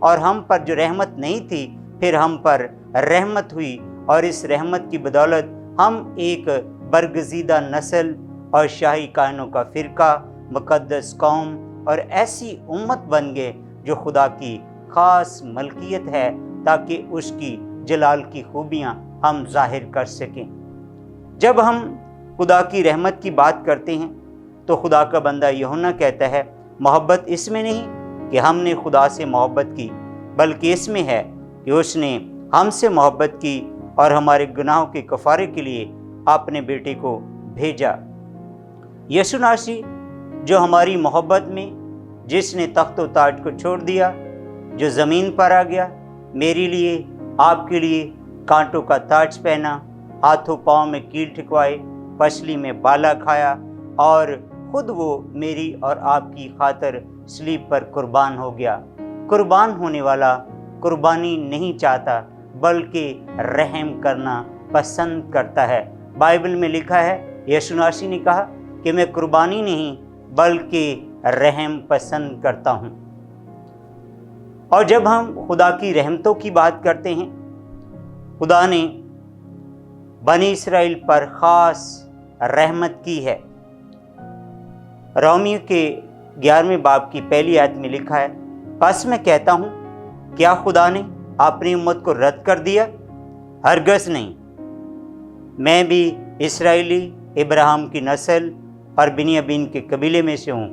اور ہم پر جو رحمت نہیں تھی پھر ہم پر رحمت ہوئی، اور اس رحمت کی بدولت ہم ایک برگزیدہ نسل اور شاہی کائنوں کا فرقہ، مقدس قوم اور ایسی امت بن گئے جو خدا کی خاص ملکیت ہے، تاکہ اس کی جلال کی خوبیاں ہم ظاہر کر سکیں۔ جب ہم خدا کی رحمت کی بات کرتے ہیں تو خدا کا بندہ یوحنا کہتا ہے، محبت اس میں نہیں کہ ہم نے خدا سے محبت کی، بلکہ اس میں ہے کہ اس نے ہم سے محبت کی اور ہمارے گناہوں کے کفارے کے لیے اپنے بیٹے کو بھیجا۔ یسوع ناصری جو ہماری محبت میں، جس نے تخت و تاج کو چھوڑ دیا، جو زمین پر آ گیا، میرے لیے، آپ کے لیے کانٹوں کا تاج پہنا، ہاتھوں پاؤں میں کیل ٹھکوائے، پسلی میں بالا کھایا، اور خود وہ میری اور آپ کی خاطر صلیب پر قربان ہو گیا۔ قربان ہونے والا قربانی نہیں چاہتا بلکہ رحم کرنا پسند کرتا ہے۔ بائبل میں لکھا ہے، یسوع ناصری نے کہا کہ میں قربانی نہیں بلکہ رحم پسند کرتا ہوں۔ اور جب ہم خدا کی رحمتوں کی بات کرتے ہیں، خدا نے بنی اسرائیل پر خاص رحمت کی ہے۔ رومیو کے 11ویں باب کی پہلی آیت میں لکھا ہے، پس میں کہتا ہوں، کیا خدا نے اپنی امت کو رد کر دیا؟ ہرگز نہیں، میں بھی اسرائیلی، ابراہیم کی نسل اور بنیامین کے قبیلے میں سے ہوں۔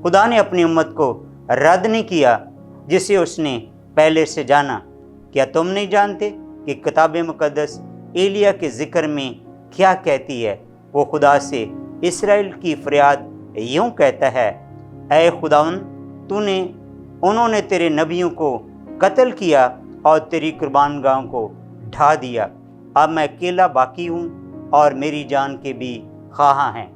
خدا نے اپنی امت کو رد نہیں کیا جسے اس نے پہلے سے جانا۔ کیا تم نہیں جانتے کہ کتاب مقدس ایلیا کے ذکر میں کیا کہتی ہے؟ وہ خدا سے اسرائیل کی فریاد یوں کہتا ہے، اے خداوند، انہوں نے تیرے نبیوں کو قتل کیا اور تیری قربان گاہوں کو ڈھا دیا۔ اب میں اکیلا باقی ہوں اور میری جان کے بھی خواہاں ہیں۔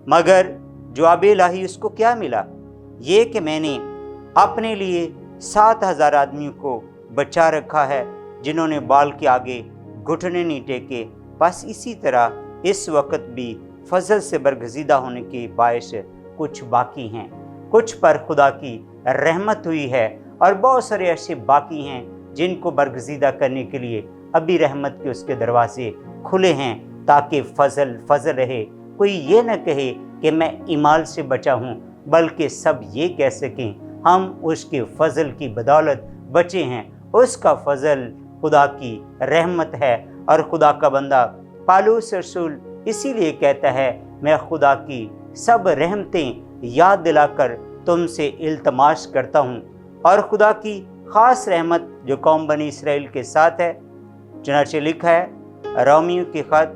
مگر جواب الہی اس کو کیا ملا؟ یہ کہ میں نے اپنے لیے 7,000 آدمیوں کو بچا رکھا ہے جنہوں نے بال کے آگے گھٹنے نہیں ٹیکے۔ بس اسی طرح اس وقت بھی فضل سے برگزیدہ ہونے کے باعث کچھ باقی ہیں۔ کچھ پر خدا کی رحمت ہوئی ہے اور بہت سارے ایسے باقی ہیں جن کو برگزیدہ کرنے کے لیے ابھی رحمت کے اس کے دروازے کھلے ہیں، تاکہ فضل رہے۔ کوئی یہ نہ کہے کہ میں ایمال سے بچا ہوں، بلکہ سب یہ کہہ سکیں ہم اس کے فضل کی بدولت بچے ہیں۔ اس کا فضل خدا کی رحمت ہے، اور خدا کا بندہ پالوس رسول اسی لیے کہتا ہے، میں خدا کی سب رحمتیں یاد دلا کر تم سے التماس کرتا ہوں۔ اور خدا کی خاص رحمت جو قوم بنی اسرائیل کے ساتھ ہے، چنانچہ لکھا ہے رومیو کے خط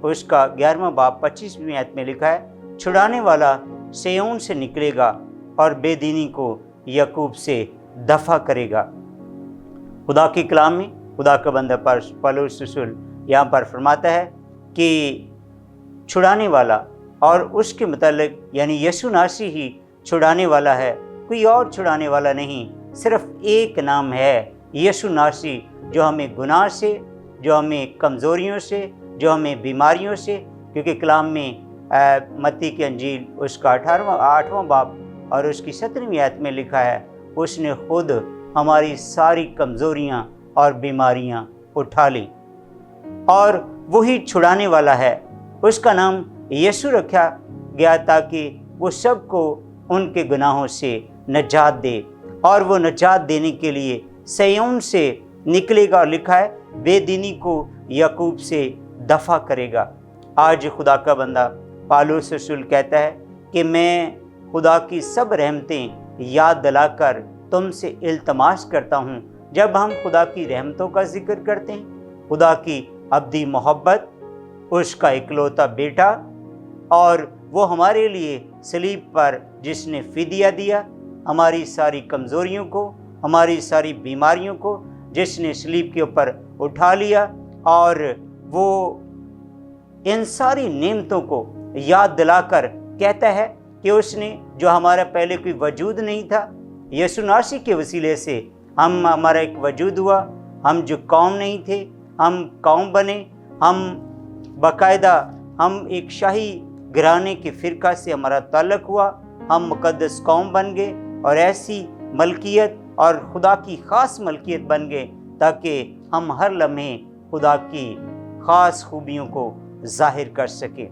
اس کا 11واں باب 25ویں آیت میں لکھا ہے، چھڑانے والا سیون سے نکلے گا اور بے دینی کو یعقوب سے دفع کرے گا۔ خدا کے کلام میں خدا کا بندہ پالوس رسول یہاں پر فرماتا ہے کہ چھڑانے والا، اور اس کے متعلق یعنی یسوع ناصری ہی چھڑانے والا ہے، کوئی اور چھڑانے والا نہیں۔ صرف ایک نام ہے، یسوع ناصری، جو ہمیں گناہ سے، جو ہمیں کمزوریوں سے، جو ہمیں بیماریوں سے، کیونکہ کلام میں متی کی انجیل اس کا 8واں باب اور اس کی 17ویں آیت میں لکھا ہے، اس نے خود ہماری ساری کمزوریاں اور بیماریاں اٹھا لیں، اور وہی چھڑانے والا ہے۔ اس کا نام یسوع رکھا گیا تاکہ وہ سب کو ان کے گناہوں سے نجات دے، اور وہ نجات دینے کے لیے سیون سے نکلے گا، اور لکھا ہے بے دینی کو یعقوب سے دفع کرے گا۔ آج خدا کا بندہ پالوس رسول کہتا ہے کہ میں خدا کی سب رحمتیں یاد دلا کر تم سے التماس کرتا ہوں۔ جب ہم خدا کی رحمتوں کا ذکر کرتے ہیں، خدا کی ابدی محبت، اس کا اکلوتا بیٹا، اور وہ ہمارے لیے صلیب پر جس نے فدیہ دیا، ہماری ساری کمزوریوں کو، ہماری ساری بیماریوں کو جس نے صلیب کے اوپر اٹھا لیا، اور وہ ان ساری نعمتوں کو یاد دلا کر کہتا ہے کہ اس نے جو ہمارا پہلے کوئی وجود نہیں تھا، یسوع ناصری کے وسیلے سے ہمارا ایک وجود ہوا۔ ہم جو قوم نہیں تھے، ہم قوم بنے، ہم باقاعدہ ہم ایک شاہی گھرانے کے فرقہ سے ہمارا تعلق ہوا، ہم مقدس قوم بن گئے، اور ایسی ملکیت اور خدا کی خاص ملکیت بن گئے تاکہ ہم ہر لمحے خدا کی خاص خوبیوں کو ظاہر کر سکیں۔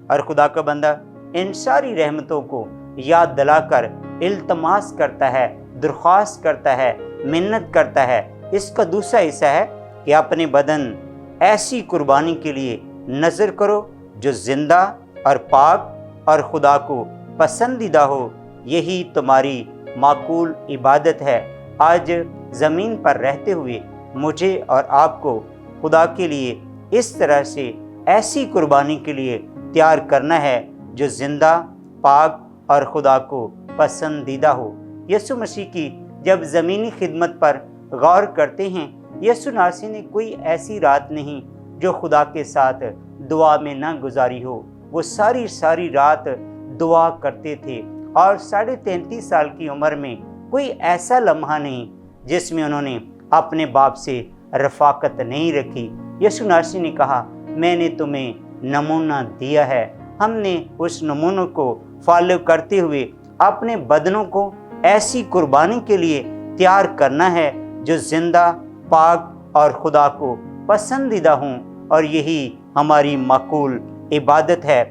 اور خدا کا بندہ ان ساری رحمتوں کو یاد دلا کر التماس کرتا ہے، درخواست کرتا ہے، منت کرتا ہے۔ اس کا دوسرا حصہ ہے کہ اپنے بدن ایسی قربانی کے لیے نذر کرو جو زندہ اور پاک اور خدا کو پسندیدہ ہو، یہی تمہاری معقول عبادت ہے۔ آج زمین پر رہتے ہوئے مجھے اور آپ کو خدا کے لیے اس طرح سے ایسی قربانی کے لیے تیار کرنا ہے جو زندہ، پاک اور خدا کو پسندیدہ ہو۔ یسوع مسیح کی جب زمینی خدمت پر غور کرتے ہیں، یسوع ناصری نے کوئی ایسی رات نہیں جو خدا کے ساتھ دعا میں نہ گزاری ہو۔ وہ ساری رات دعا کرتے تھے، اور 33.5 سال کی عمر میں کوئی ایسا لمحہ نہیں جس میں انہوں نے اپنے باپ سے رفاقت نہیں رکھی۔ یسوع ناصری نے کہا، میں نے تمہیں نمونہ دیا ہے۔ ہم نے اس نمونوں کو فالو کرتے ہوئے اپنے بدنوں کو ایسی قربانی کے لیے تیار کرنا ہے جو زندہ، پاک اور خدا کو پسندیدہ ہوں، اور یہی ہماری معقول عبادت ہے۔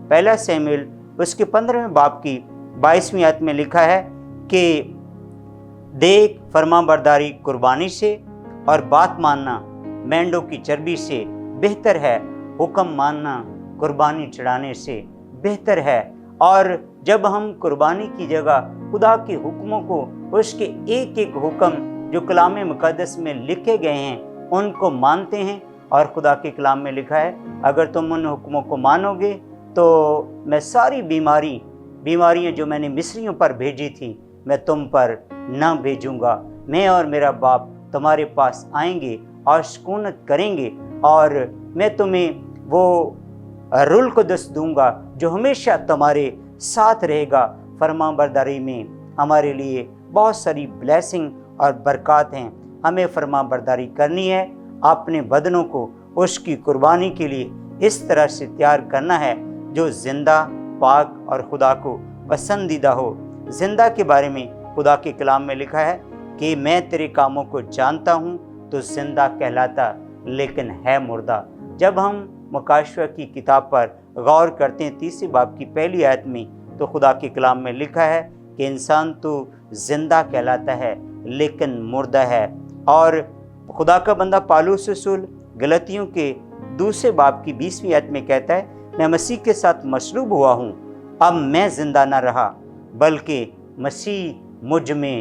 پہلا سیموئیل اس کے 15ویں باب کی 22ویں آیت میں لکھا ہے کہ دیکھ، فرمان برداری قربانی سے اور بات ماننا مینڈوں کی چربی سے بہتر ہے، حکم ماننا قربانی چڑھانے سے بہتر ہے۔ اور جب ہم قربانی کی جگہ خدا کے حکموں کو، اس کے ایک ایک حکم جو کلام مقدس میں لکھے گئے ہیں، ان کو مانتے ہیں، اور خدا کے کلام میں لکھا ہے اگر تم ان حکموں کو مانو گے تو میں ساری بیماریاں جو میں نے مصریوں پر بھیجی تھی میں تم پر نہ بھیجوں گا۔ میں اور میرا باپ تمہارے پاس آئیں گے اور سکونت کریں گے، اور میں تمہیں وہ روح القدس دوں گا جو ہمیشہ تمہارے ساتھ رہے گا۔ فرمان برداری میں ہمارے لیے بہت ساری بلیسنگ اور برکات ہیں۔ ہمیں فرمان برداری کرنی ہے، اپنے بدنوں کو اس کی قربانی کے لیے اس طرح سے تیار کرنا ہے جو زندہ، پاک اور خدا کو پسندیدہ ہو۔ زندہ کے بارے میں خدا کے کلام میں لکھا ہے کہ میں تیرے کاموں کو جانتا ہوں، تو زندہ کہلاتا لیکن ہے مردہ۔ جب ہم مکاشفہ کی کتاب پر غور کرتے ہیں 30 باب کی پہلی آیت میں، تو خدا کے کلام میں لکھا ہے کہ انسان تو زندہ کہلاتا ہے لیکن مردہ ہے۔ اور خدا کا بندہ پالوس رسول غلطیوں کے 2 باب کی 20ویں آیت میں کہتا ہے، میں مسیح کے ساتھ مصلوب ہوا ہوں، اب میں زندہ نہ رہا بلکہ مسیح مجھ میں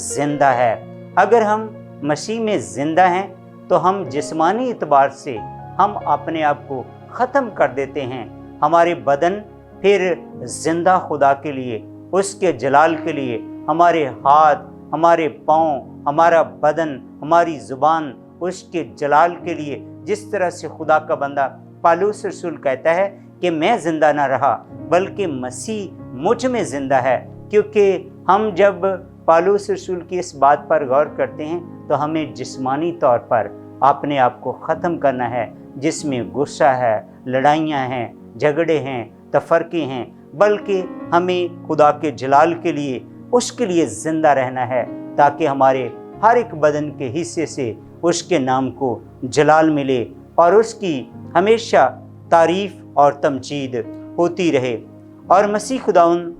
زندہ ہے۔ اگر ہم مسیح میں زندہ ہیں تو ہم جسمانی اعتبار سے ہم اپنے آپ کو ختم کر دیتے ہیں۔ ہمارے بدن پھر زندہ خدا کے لیے، اس کے جلال کے لیے، ہمارے ہاتھ، ہمارے پاؤں، ہمارا بدن، ہماری زبان اس کے جلال کے لیے، جس طرح سے خدا کا بندہ پالوس رسول کہتا ہے کہ میں زندہ نہ رہا بلکہ مسیح مجھ میں زندہ ہے۔ کیونکہ ہم جب پالوس رسول کی اس بات پر غور کرتے ہیں تو ہمیں جسمانی طور پر اپنے آپ کو ختم کرنا ہے، جس میں غصہ ہے، لڑائیاں ہیں، جھگڑے ہیں، تفرقے ہیں، بلکہ ہمیں خدا کے جلال کے لیے، اس کے لیے زندہ رہنا ہے تاکہ ہمارے ہر ایک بدن کے حصے سے اس کے نام کو جلال ملے اور اس کی ہمیشہ تعریف اور تمجید ہوتی رہے۔ اور مسیح خداوند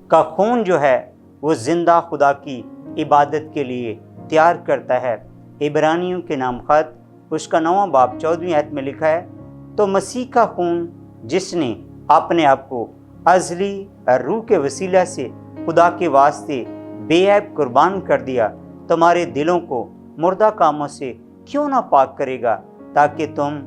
کا خون جو ہے وہ زندہ خدا کی عبادت کے لیے تیار کرتا ہے۔ عبرانیوں کے نام خط اس کا 9واں باب 14ویں آیت میں لکھا ہے، تو مسیح کا خون جس نے اپنے آپ کو ازلی روح کے وسیلہ سے خدا کے واسطے بے عیب قربان کر دیا، تمہارے دلوں کو مردہ کاموں سے کیوں نہ پاک کرے گا تاکہ تم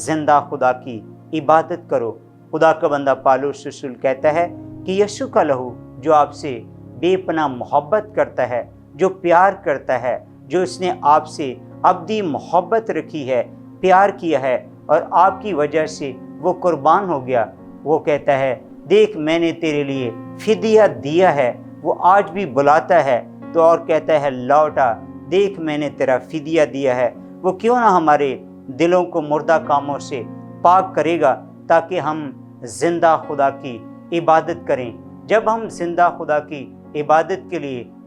زندہ خدا کی عبادت کرو۔ خدا کا بندہ پالوس رسول کہتا ہے کہ یسوع کا لہو جو آپ سے بے پناہ محبت کرتا ہے، جو پیار کرتا ہے، جو اس نے آپ سے ابدی محبت رکھی ہے، پیار کیا ہے اور آپ کی وجہ سے وہ قربان ہو گیا، وہ کہتا ہے دیکھ میں نے تیرے لیے فدیہ دیا ہے۔ وہ آج بھی بلاتا ہے تو اور کہتا ہے لوٹا، دیکھ میں نے تیرا فدیہ دیا ہے۔ وہ کیوں نہ ہمارے دلوں کو مردہ کاموں سے پاک کرے گا تاکہ ہم زندہ خدا کی عبادت کریں۔ جب ہم زندہ خدا کی عبادت کے لیے